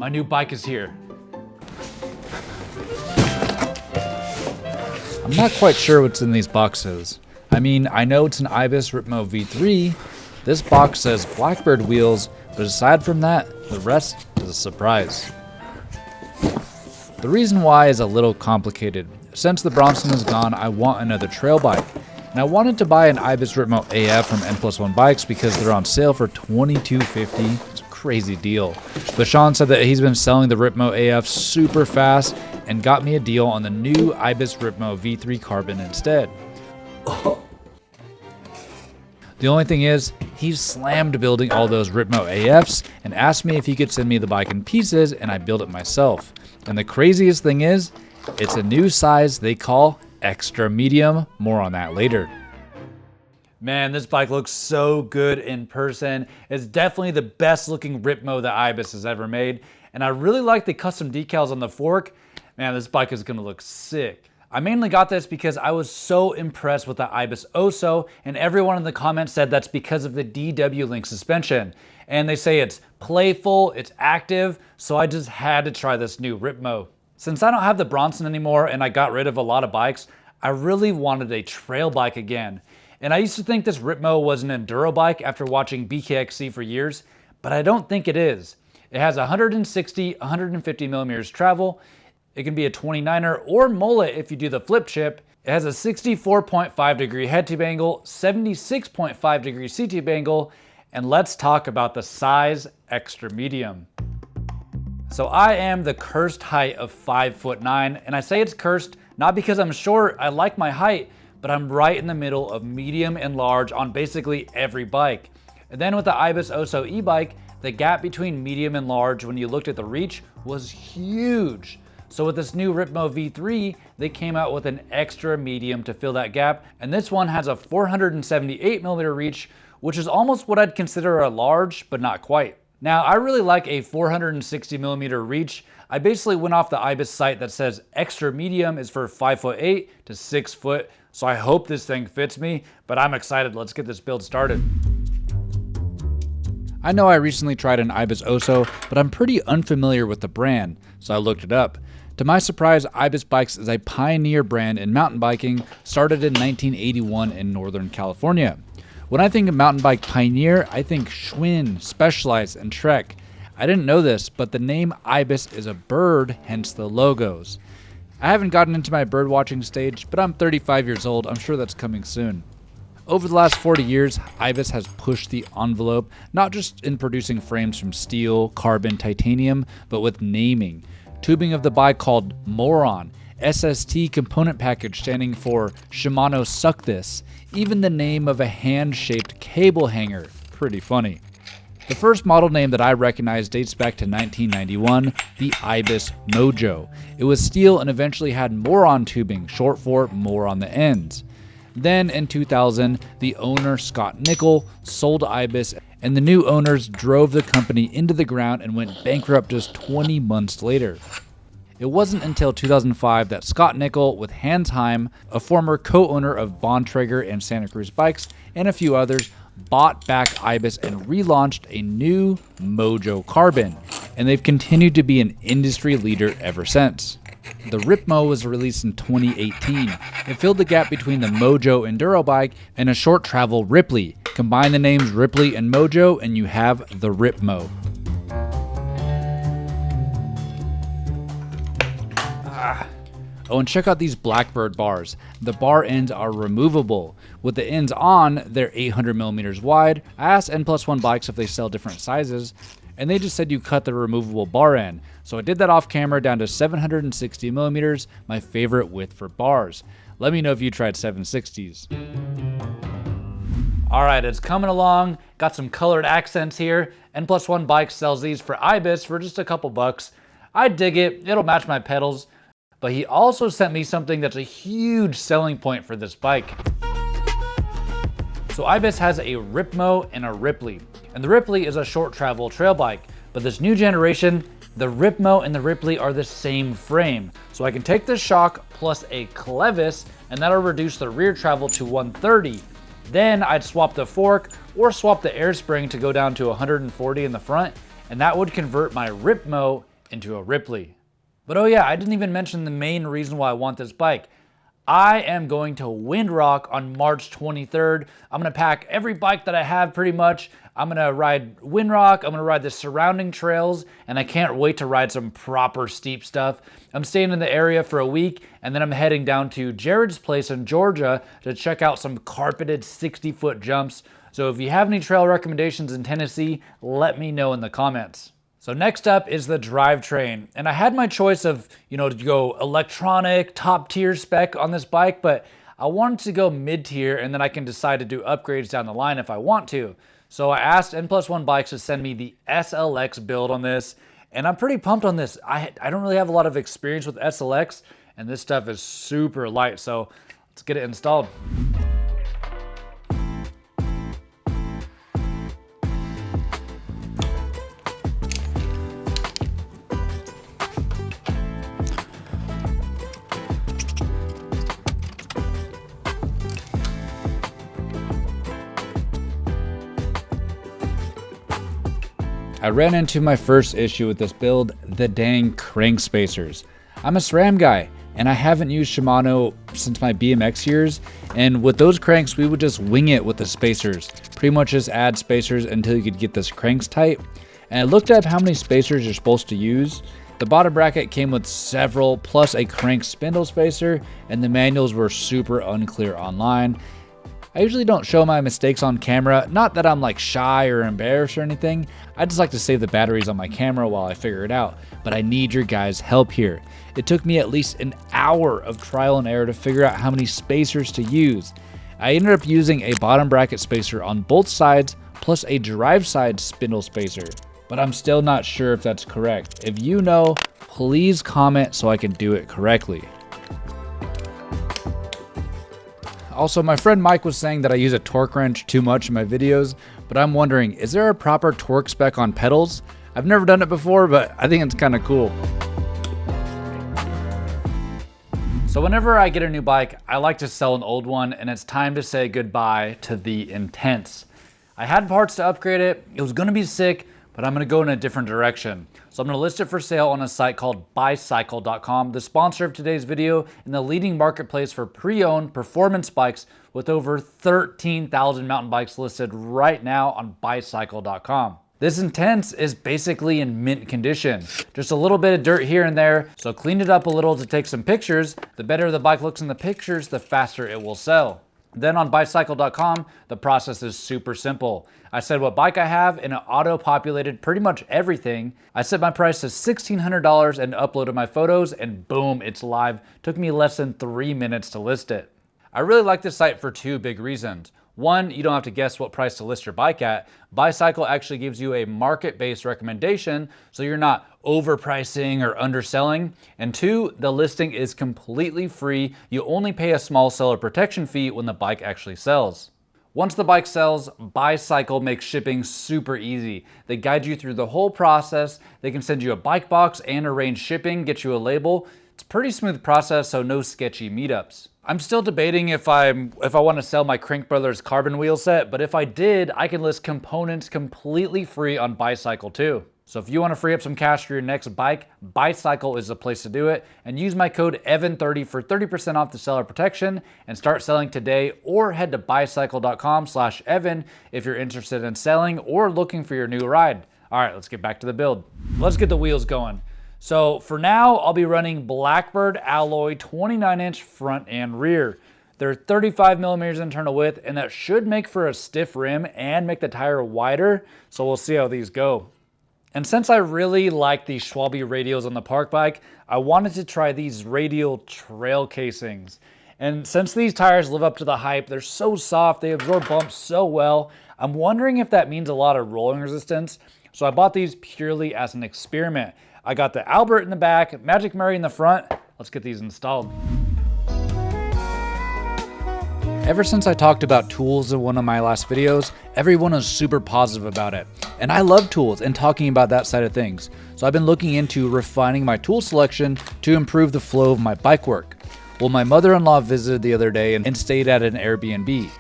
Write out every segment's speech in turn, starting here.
My new bike is here. I'm not quite sure what's in these boxes. I mean, I know it's an Ibis Ripmo V3. This box says Blackbird wheels, but aside from that, the rest is a surprise. The reason why is a little complicated. Since the Bronson is gone, I want another trail bike. And I wanted to buy an Ibis Ripmo AF from N+1 Bikes because they're on sale for $22.50. It's a crazy deal. But Sean said that he's been selling the Ripmo AF super fast and got me a deal on the new Ibis Ripmo V3 Carbon instead. The only thing is, he slammed building all those Ripmo AFs and asked me if he could send me the bike in pieces and I build it myself. And the craziest thing is, it's a new size they call extra medium. More on that later. Man, this bike looks so good in person. It's definitely the best looking Ripmo that Ibis has ever made. And I really like the custom decals on the fork. Man, this bike is gonna look sick. I mainly got this because I was so impressed with the Ibis Oso, and everyone in the comments said that's because of the DW Link suspension. And they say it's playful, it's active, so I just had to try this new Ripmo. Since I don't have the Bronson anymore and I got rid of a lot of bikes, I really wanted a trail bike again. And I used to think this Ripmo was an enduro bike after watching BKXC for years, but I don't think it is. It has 160, 150 millimeters travel. It can be a 29er or mullet if you do the flip chip. It has a 64.5 degree head tube angle, 76.5 degree seat tube angle, and let's talk about the size extra medium. So I am the cursed height of 5'9", and I say it's cursed not because I'm short, I like my height, but I'm right in the middle of medium and large on basically every bike. And then with the Ibis Oso e-bike, the gap between medium and large when you looked at the reach was huge. So with this new Ripmo V3, they came out with an extra medium to fill that gap, and this one has a 478 millimeter reach, which is almost what I'd consider a large, but not quite. Now, I really like a 460 millimeter reach. I basically went off the Ibis site that says extra medium is for 5'8" to 6 foot, so I hope this thing fits me, but I'm excited. Let's get this build started. I know I recently tried an Ibis Oso, but I'm pretty unfamiliar with the brand, so I looked it up. To my surprise, Ibis Bikes is a pioneer brand in mountain biking, started in 1981 in Northern California. When I think of mountain bike pioneer, I think Schwinn, Specialized, and Trek. I didn't know this, but the name Ibis is a bird, hence the logos. I haven't gotten into my bird watching stage, but I'm 35 years old, I'm sure that's coming soon. Over the last 40 years, Ibis has pushed the envelope, not just in producing frames from steel, carbon, titanium, but with naming. Tubing of the bike called Moron, SST component package standing for Shimano Suck This, even the name of a hand-shaped cable hanger. Pretty funny. The first model name that I recognize dates back to 1991, the Ibis Mojo. It was steel and eventually had Moron tubing, short for more on the ends. Then in 2000, the owner Scott Nickel sold Ibis, and the new owners drove the company into the ground and went bankrupt just 20 months later. It wasn't until 2005 that Scott Nickel, with Hans Heim, a former co-owner of Bontrager and Santa Cruz Bikes, and a few others, bought back Ibis and relaunched a new Mojo Carbon, and they've continued to be an industry leader ever since. The Ripmo was released in 2018. It filled the gap between the Mojo Enduro bike and a short travel Ripley. Combine the names Ripley and Mojo and you have the Ripmo. Oh, and check out these Blackbird bars. The bar ends are removable. With the ends on, they're 800 millimeters wide. I asked N+1 Bikes if they sell different sizes, and they just said you cut the removable bar end. So I did that off camera down to 760 millimeters, my favorite width for bars. Let me know if you tried 760s. All right, it's coming along. Got some colored accents here. N+1 Bikes sells these for Ibis for just a couple bucks. I dig it, it'll match my pedals. But he also sent me something that's a huge selling point for this bike. So Ibis has a Ripmo and a Ripley. And the Ripley is a short travel trail bike. But this new generation, the Ripmo and the Ripley are the same frame. So I can take this shock plus a clevis, and that'll reduce the rear travel to 130. Then I'd swap the fork or swap the air spring to go down to 140 in the front, and that would convert my Ripmo into a Ripley. But oh yeah, I didn't even mention the main reason why I want this bike. I am going to Windrock on March 23rd. I'm gonna pack every bike that I have pretty much. I'm gonna ride Windrock, I'm gonna ride the surrounding trails, and I can't wait to ride some proper steep stuff. I'm staying in the area for a week, and then I'm heading down to Jared's place in Georgia to check out some carpeted 60-foot jumps. So if you have any trail recommendations in Tennessee, let me know in the comments. So next up is the drivetrain, and I had my choice of, to go electronic, top tier spec on this bike, but I wanted to go mid tier and then I can decide to do upgrades down the line if I want to. So I asked N+1 Bikes to send me the SLX build on this, and I'm pretty pumped on this. I don't really have a lot of experience with SLX, and this stuff is super light, so let's get it installed. I ran into my first issue with this build, the dang crank spacers. I'm a SRAM guy, and I haven't used Shimano since my BMX years, and with those cranks, we would just wing it with the spacers. Pretty much just add spacers until you could get this cranks tight. And I looked up how many spacers you're supposed to use. The bottom bracket came with several, plus a crank spindle spacer, and the manuals were super unclear online. I usually don't show my mistakes on camera, not that I'm like shy or embarrassed or anything. I just like to save the batteries on my camera while I figure it out, but I need your guys' help here. It took me at least an hour of trial and error to figure out how many spacers to use. I ended up using a bottom bracket spacer on both sides, plus a drive side spindle spacer, but I'm still not sure if that's correct. If you know, please comment so I can do it correctly. Also, my friend Mike was saying that I use a torque wrench too much in my videos, but I'm wondering, is there a proper torque spec on pedals? I've never done it before, but I think it's kind of cool. So whenever I get a new bike, I like to sell an old one, and it's time to say goodbye to the Intense. I had parts to upgrade it, it was gonna be sick, but I'm gonna go in a different direction. So I'm gonna list it for sale on a site called bicycle.com, the sponsor of today's video and the leading marketplace for pre-owned performance bikes with over 13,000 mountain bikes listed right now on bicycle.com. This Intense is basically in mint condition. Just a little bit of dirt here and there, so cleaned it up a little to take some pictures. The better the bike looks in the pictures, the faster it will sell. Then on bicycle.com, the process is super simple. I said what bike I have and it auto-populated pretty much everything. I set my price to $1,600 and uploaded my photos, and boom, it's live. Took me less than 3 minutes to list it. I really like this site for two big reasons. One, you don't have to guess what price to list your bike at. Bicycle actually gives you a market-based recommendation, so you're not overpricing or underselling. And two, the listing is completely free. You only pay a small seller protection fee when the bike actually sells. Once the bike sells, Bicycle makes shipping super easy. They guide you through the whole process. They can send you a bike box and arrange shipping, get you a label. It's a pretty smooth process, so no sketchy meetups. I'm still debating if I want to sell my Crank Brothers carbon wheel set, but if I did, I can list components completely free on Bicycle too. So if you want to free up some cash for your next bike, Bicycle is the place to do it. And use my code EVAN30 for 30% off the seller protection and start selling today, or head to bicycle.com/Evan if you're interested in selling or looking for your new ride. All right, let's get back to the build. Let's get the wheels going. So for now, I'll be running Blackbird alloy 29-inch front and rear. They're 35 millimeters internal width, and that should make for a stiff rim and make the tire wider. So we'll see how these go. And since I really like these Schwalbe radials on the park bike, I wanted to try these radial trail casings. And since these tires live up to the hype, they're so soft, they absorb bumps so well, I'm wondering if that means a lot of rolling resistance. So I bought these purely as an experiment. I got the Albert in the back, Magic Mary in the front. Let's get these installed. Ever since I talked about tools in one of my last videos, everyone was super positive about it. And I love tools and talking about that side of things. So I've been looking into refining my tool selection to improve the flow of my bike work. Well, my mother-in-law visited the other day and stayed at an Airbnb.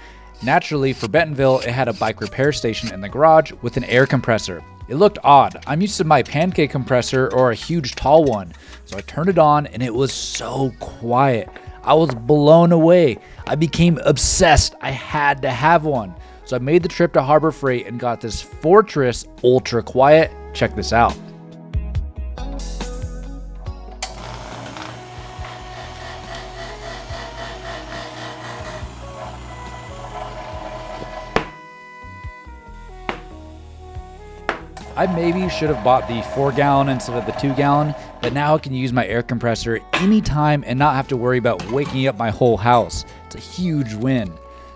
Naturally, for Bentonville, it had a bike repair station in the garage with an air compressor. It looked odd. I'm used to my pancake compressor or a huge tall one. So I turned it on and it was so quiet. I was blown away. I became obsessed. I had to have one. So I made the trip to Harbor Freight and got this Fortress Ultra Quiet. Check this out. I maybe should have bought the 4-gallon instead of the 2-gallon, but now I can use my air compressor anytime and not have to worry about waking up my whole house. It's a huge win.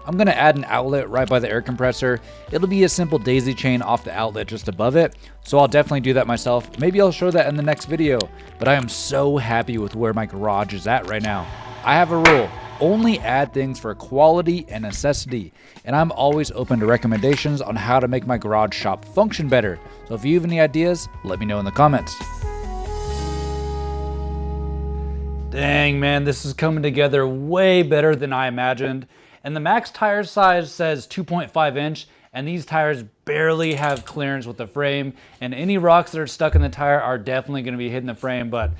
I'm going to add an outlet right by the air compressor. It'll be a simple daisy chain off the outlet just above it, so I'll definitely do that myself. Maybe I'll show that in the next video, but I am so happy with where my garage is at right now. I have a rule. Only add things for quality and necessity, and I'm always open to recommendations on how to make my garage shop function better. So if you have any ideas, let me know in the comments. Dang man, this is coming together way better than I imagined. And the max tire size says 2.5 inch, and these tires barely have clearance with the frame, and any rocks that are stuck in the tire are definitely going to be hitting the frame, but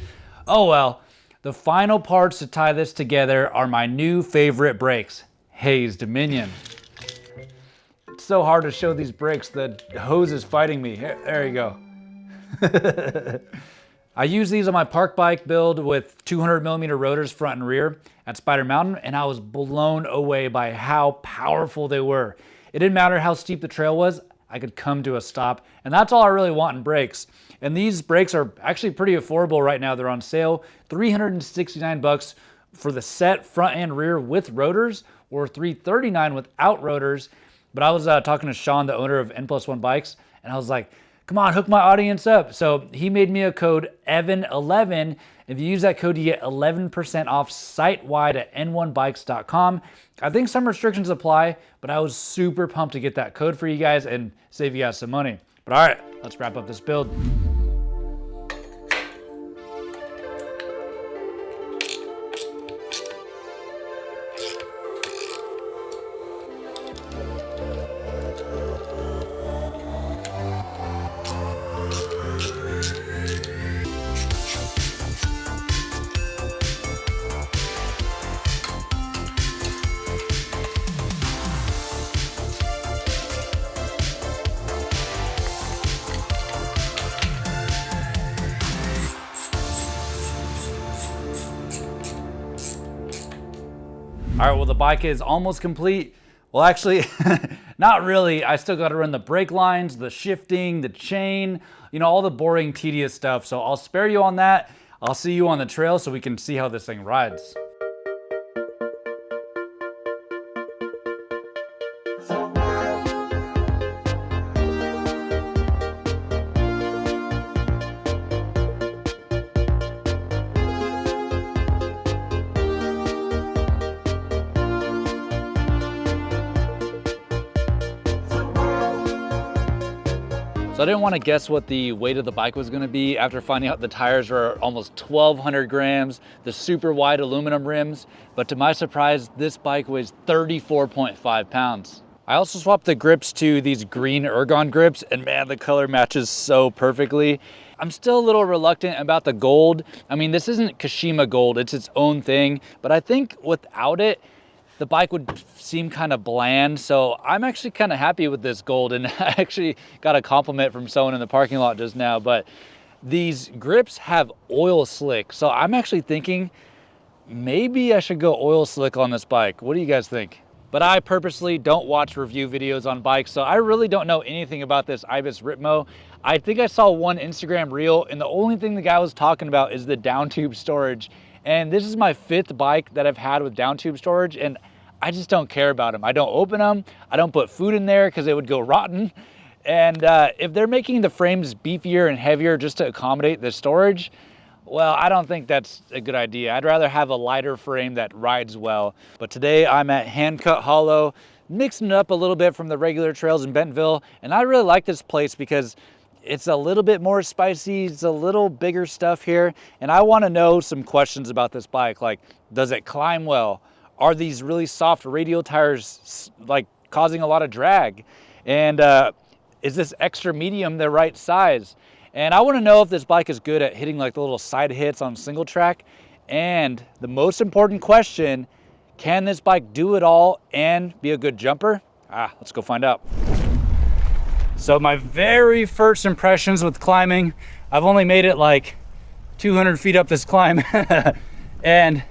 oh well. The final parts to tie this together are my new favorite brakes, Hayes Dominion. It's so hard to show these brakes, the hose is fighting me. There you go. I use these on my park bike build with 200mm rotors front and rear at Spider Mountain, and I was blown away by how powerful they were. It didn't matter how steep the trail was, I could come to a stop, and that's all I really want in brakes. And these brakes are actually pretty affordable right now. They're on sale, $369 for the set front and rear with rotors, or $339 without rotors. But I was talking to Sean, the owner of N+1 Bikes, and I was like, come on, hook my audience up. So he made me a code EVAN11. If you use that code, you get 11% off site-wide at n1bikes.com. I think some restrictions apply, but I was super pumped to get that code for you guys and save you guys some money. But all right, let's wrap up this build. All right, well, the bike is almost complete. Well, actually, not really. I still got to run the brake lines, the shifting, the chain, you know, all the boring, tedious stuff. So I'll spare you on that. I'll see you on the trail so we can see how this thing rides. So I didn't want to guess what the weight of the bike was going to be after finding out the tires are almost 1,200 grams, the super wide aluminum rims, but to my surprise, this bike weighs 34.5 pounds. I also swapped the grips to these green ergon grips, and man, the color matches so perfectly. I'm still a little reluctant about the gold. I mean, this isn't Kashima gold, it's its own thing, but I think without it, the bike would seem kind of bland. So I'm actually kind of happy with this gold, and I actually got a compliment from someone in the parking lot just now, but these grips have oil slick. So I'm actually thinking maybe I should go oil slick on this bike. What do you guys think? But I purposely don't watch review videos on bikes, so I really don't know anything about this Ibis Ripmo. I think I saw one Instagram reel, and the only thing the guy was talking about is the down tube storage. And this is my 5th bike that I've had with down tube storage, and I just don't care about them. I don't open them. I don't put food in there because it would go rotten. And if they're making the frames beefier and heavier just to accommodate the storage, well, I don't think that's a good idea. I'd rather have a lighter frame that rides well. But today I'm at Hand Cut Hollow, mixing it up a little bit from the regular trails in Bentonville. And I really like this place because it's a little bit more spicy, it's a little bigger stuff here, and I want to know some questions about this bike, like, does it climb well? Are these really soft radial tires like causing a lot of drag? And is this extra medium the right size? And I want to know if this bike is good at hitting like the little side hits on single track. And the most important question, can this bike do it all and be a good jumper? Let's go find out. So my very first impressions with climbing, I've only made it like 200 feet up this climb. And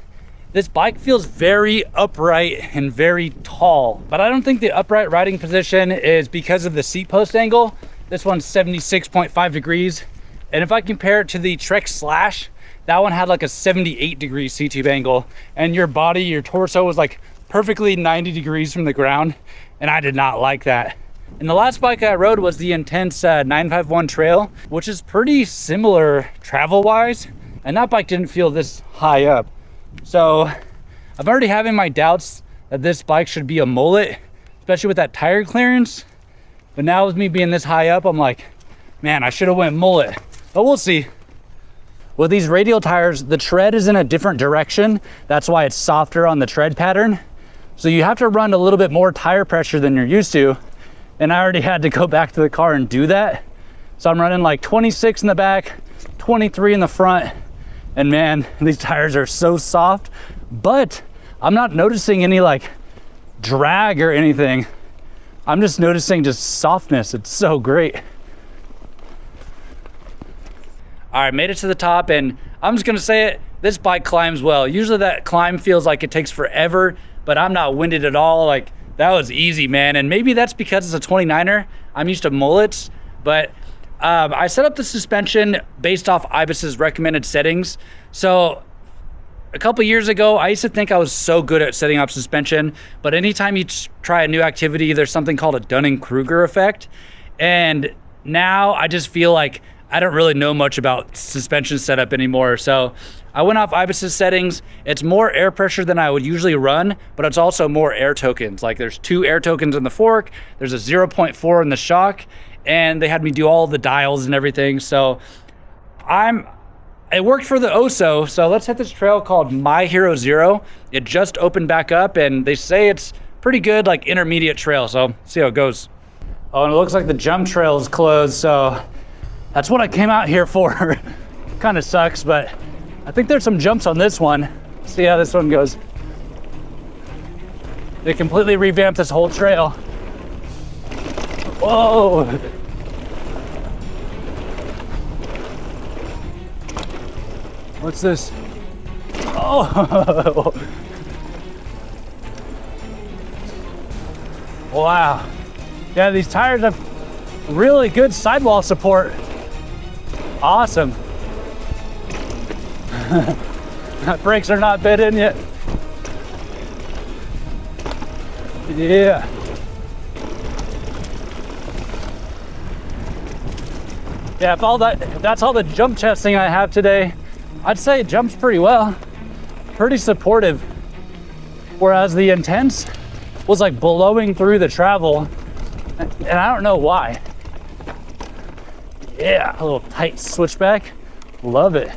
this bike feels very upright and very tall, but I don't think the upright riding position is because of the seat post angle. This one's 76.5 degrees. And if I compare it to the Trek Slash, that one had like a 78 degree seat tube angle, and your body, your torso was like perfectly 90 degrees from the ground. And I did not like that. And the last bike I rode was the Intense 951 Trail, which is pretty similar travel wise. And that bike didn't feel this high up. So I'm already having my doubts that this bike should be a mullet, especially with that tire clearance. But now with me being this high up, I'm like, man, I should have went mullet, but we'll see. With these radial tires, the tread is in a different direction. That's why it's softer on the tread pattern. So you have to run a little bit more tire pressure than you're used to. And I already had to go back to the car and do that. So I'm running like 26 in the back, 23 in the front. And man, these tires are so soft, but I'm not noticing any like drag or anything. I'm just noticing just softness. It's so great. All right, made it to the top, and I'm just gonna say it, this bike climbs well. Usually that climb feels like it takes forever, but I'm not winded at all. Like, that was easy, man. And maybe that's because it's a 29er. I'm used to mullets, but I set up the suspension based off Ibis's recommended settings. So a couple years ago, I used to think I was so good at setting up suspension, but anytime you try a new activity, there's something called a Dunning-Kruger effect. And now I just feel like I don't really know much about suspension setup anymore. So I went off Ibis's settings. It's more air pressure than I would usually run, but it's also more air tokens. Like, there's 2 air tokens in the fork, there's a 0.4 in the shock, and they had me do all the dials and everything. So it worked for the Oso. So let's hit this trail called My Hero Zero. It just opened back up, and they say it's pretty good, like intermediate trail. So see how it goes. Oh, and it looks like the jump trail is closed. So that's what I came out here for. Kind of sucks, but I think there's some jumps on this one. See how this one goes. They completely revamped this whole trail. Whoa. What's this? Oh. Wow. Yeah, these tires have really good sidewall support. Awesome. Brakes are not bit in yet. Yeah. Yeah, if that's all the jump testing I have today, I'd say it jumps pretty well. Pretty supportive. Whereas the Intense was like blowing through the travel, and I don't know why. Yeah, a little tight switchback. Love it.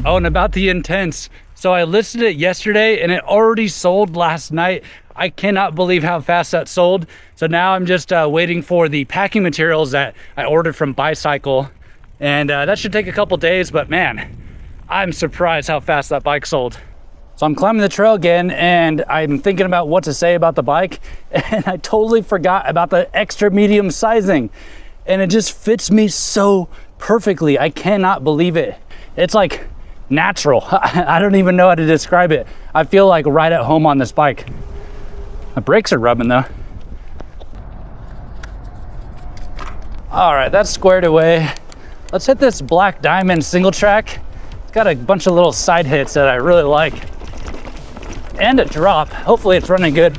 Oh, and about the Intense. So I listed it yesterday and it already sold last night. I cannot believe how fast that sold. So now I'm just waiting for the packing materials that I ordered from Bicycle. And that should take a couple days, but man, I'm surprised how fast that bike sold. So I'm climbing the trail again, and I'm thinking about what to say about the bike, and I totally forgot about the extra medium sizing. And it just fits me so perfectly. I cannot believe it. It's like natural. I don't even know how to describe it. I feel like right at home on this bike. My brakes are rubbing though. All right, that's squared away. Let's hit this Black Diamond single track. It's got a bunch of little side hits that I really like. And a drop. Hopefully it's running good.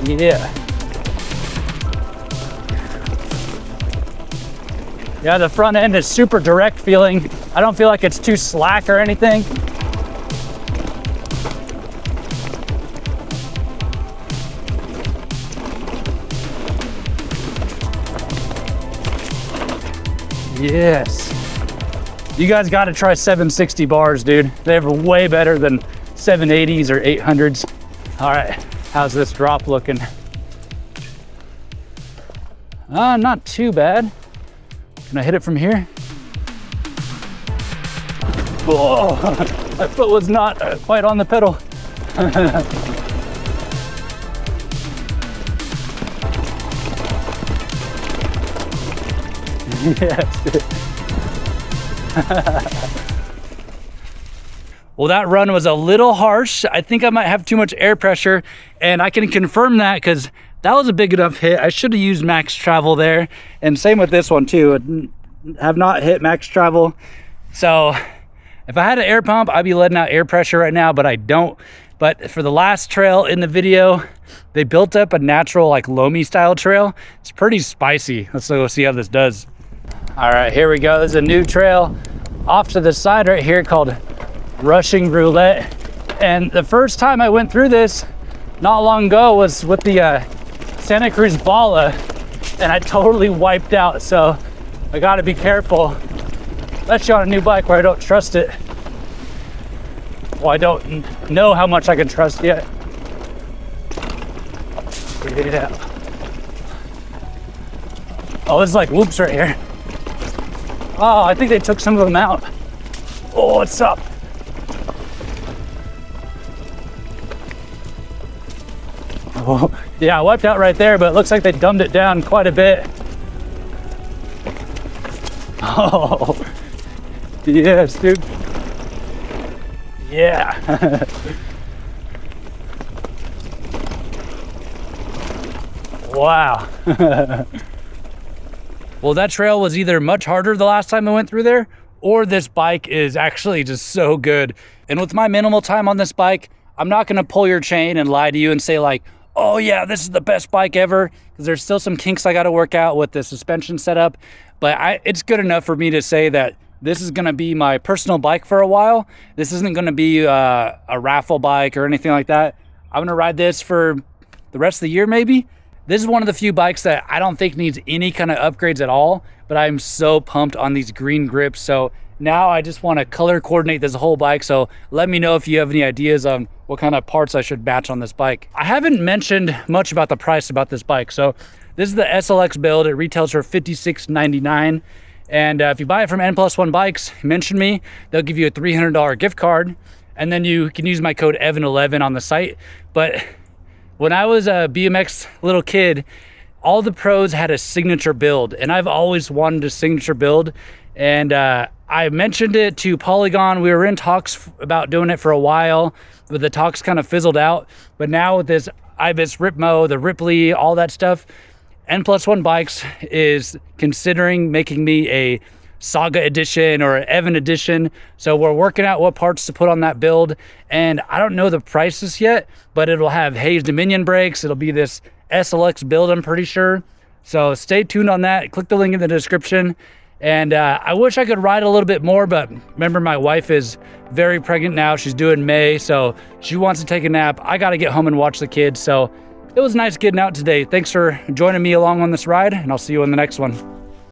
Yeah. Yeah, the front end is super direct feeling. I don't feel like it's too slack or anything. Yes. You guys got to try 760 bars, dude. They're way better than 780s or 800s. All right, how's this drop looking? Not too bad. Can I hit it from here? Oh, my foot was not quite on the pedal. Yes. Well, that run was a little harsh. I think I might have too much air pressure, and I can confirm that because that was a big enough hit. I should have used max travel there, and same with this one too. I have not hit max travel. So if I had an air pump, I'd be letting out air pressure right now, but I don't. But for the last trail in the video, they built up a natural like loamy style trail. It's pretty spicy. Let's go see how this does. All right, here we go. There's a new trail off to the side right here called Rushing Roulette. And the first time I went through this not long ago was with the Santa Cruz Bala, and I totally wiped out. So I gotta be careful, especially on a new bike where I don't trust it. Well, I don't know how much I can trust yet. Yeah. Oh, there's like whoops right here. Oh, I think they took some of them out. Oh, what's up? Oh, yeah, I wiped out right there, but it looks like they dumbed it down quite a bit. Oh, yes, dude. Yeah. Wow. Well, that trail was either much harder the last time I went through there, or this bike is actually just so good. And with my minimal time on this bike, I'm not gonna pull your chain and lie to you and say like, oh yeah, this is the best bike ever, because there's still some kinks I gotta work out with the suspension setup. But it's good enough for me to say that this is gonna be my personal bike for a while. This isn't gonna be a raffle bike or anything like that. I'm gonna ride this for the rest of the year maybe. This is one of the few bikes that I don't think needs any kind of upgrades at all, but I'm so pumped on these green grips. So now I just want to color coordinate this whole bike. So let me know if you have any ideas on what kind of parts I should match on this bike. I haven't mentioned much about the price about this bike. So this is the SLX build. It retails for $56.99. And if you buy it from N+1 Bikes, mention me, they'll give you a $300 gift card. And then you can use my code EVAN11 on the site. But when I was a BMX little kid, all the pros had a signature build, and I've always wanted a signature build. And I mentioned it to Polygon. We were in talks about doing it for a while, but the talks kind of fizzled out. But now with this Ibis Ripmo, the Ripley, all that stuff, N+1 Bikes is considering making me a Saga edition or an Evan edition. So we're working out what parts to put on that build, and I don't know the prices yet, but it'll have Hayes Dominion brakes. It'll be this SLX build, I'm pretty sure. So stay tuned on that. Click the link in the description. And I wish I could ride a little bit more, but remember, my wife is very pregnant now. She's due in May, so she wants to take a nap. I got to get home and watch the kids. So it was nice getting out today. Thanks for joining me along on this ride, and I'll see you in the next one.